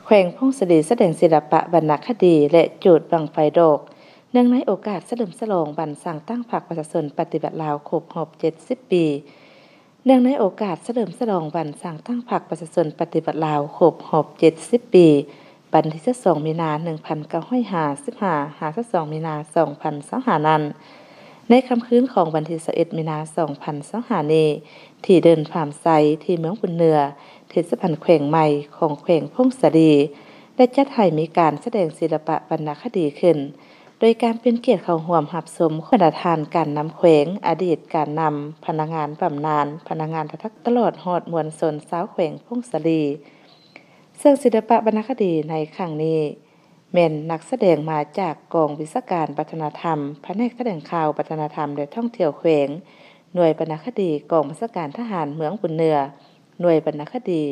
แขวงพงศดีแสดงศิลปะวรรณคดีและจูดบังไฟดอกเนื่องในโอกาสเฉลิมฉลองวันสร้างตั้งพรรคประชาชนปฏิบัติลาวครบรอบ70 ปีเนื่องในโอกาสเฉลิมฉลองวันสร้างตั้งพรรคประชาชนปฏิบัติลาวครบรอบ70 ปีวันที่2มีนาคม1955 22มีนาคม2025นั้นในค่ำคืนของวันที่21มีนาคม2025นี้ที่เดินผ่านไซที่เมืองบุญเหนือเทศบาลแขวงใหม่ของแขวงพงศดีได้จัดให้มีการแสดงศิลปะวรรณคดีขึ้นโดยการเป็นเกียรติเข้าร่วมรับชมบรรณาธิการนำแขวงอดีตการนำพนักงานบำนาญพนักงานทักตลอดฮอดมวลชนชาวแขวงพงศดีซึ่งศิลปะวรรณคดีในครั้งนี้แม่นนักแสดงมาจากกองวิชาการวัฒนธรรมแผนกแสดงข่าววัฒนธรรมและท่องเที่ยวแขวงหน่วยวรรณคดีกองบัญชาการทหารเมืองบุญเหนือหน่วยวรรณคดี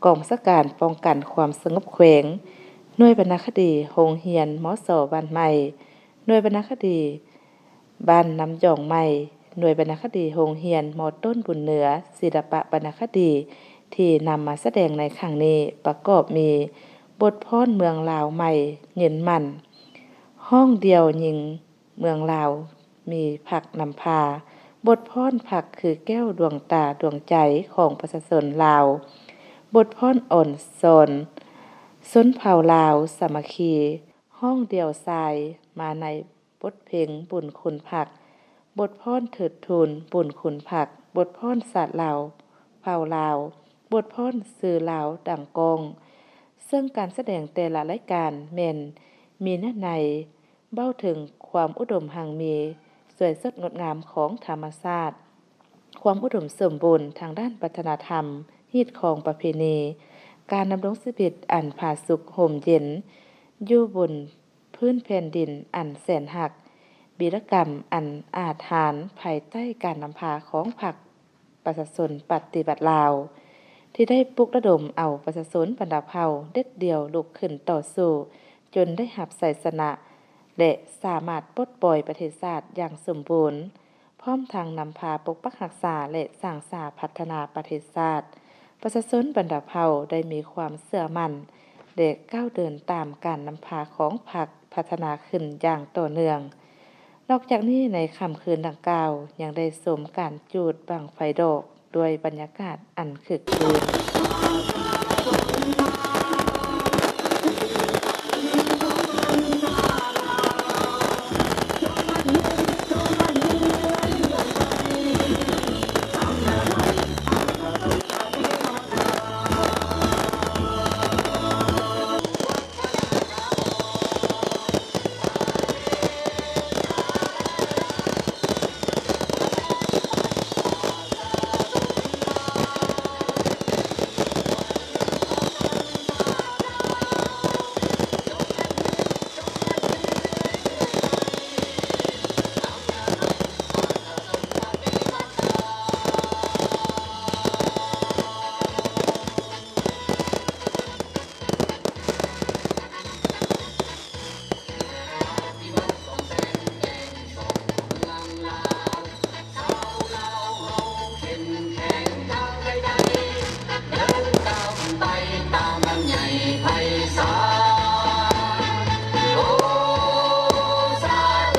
กองบัญชาการป้องกันความสงบแขวงหน่วยวรรณคดีโรงเรียนมส.บ้านใหม่หน่วยวรรณคดีบ้านน้ำหยองใหม่หน่วยวรรณคดีโรงเรียนม.ต้นบุญเหนือศิลปะวรรณคดีที่นำมาแสดงในครั้งนี้ประกอบมีบทพรเมืองลาวใหม่เย็นมันห้องเดียวหญิงเมืองลาวมีผักนำพาบทพรผักคือแก้วดวงตาดวงใจของประชาชนลาวบทพรอ่อนสนส้นเผ่าลาวสามัคคีห้องเดียวทรายมาในบทเพลงบุญคุณผักบทพรเถิดทูลบุญคุณผักบทพรศาสตร์ลาวเผ่าลาวบทพรสื่อลาวดังกองซึ่งการแสดงแต่ละรายการแม่นมีเนื้อในเบ้าถึงความอุดมหังมีสวยสดงดงามของธรรมชาติความอุดมสมบูรณ์ทางด้านวัฒนธรรมฮีตของประเพณีการดำรงชีวิตอันผาสุกห่มเย็นอยู่บนพื้นแผ่นดินอันแสนหักวีรกรรมอันอาถรรพ์ภายใต้การนำพาของพรรคประชาชนปฏิบัติลาวที่ได้ปลุกระดมเอาประชาชนบรรดาเผ่าเด็ดเดี่ยวลุกขึ้นต่อสู้จนได้รับชัยชนะและสามารถปลดปล่อยประเทศชาติอย่างสมบูรณ์พร้อมทางนำพาปกปักรักษาและสร้างสรรค์พัฒนาประเทศชาติประชาชนบรรดาเผ่าได้มีความเชื่อมั่นและก้าวเดินตามการนำพาของพรรคพัฒนาขึ้นอย่างต่อเนื่องนอกจากนี้ในค่ำคืนดังกล่าวยังได้ชมการจูดบั้งไฟดอกด้วยบรรยากาศอันคึกคืน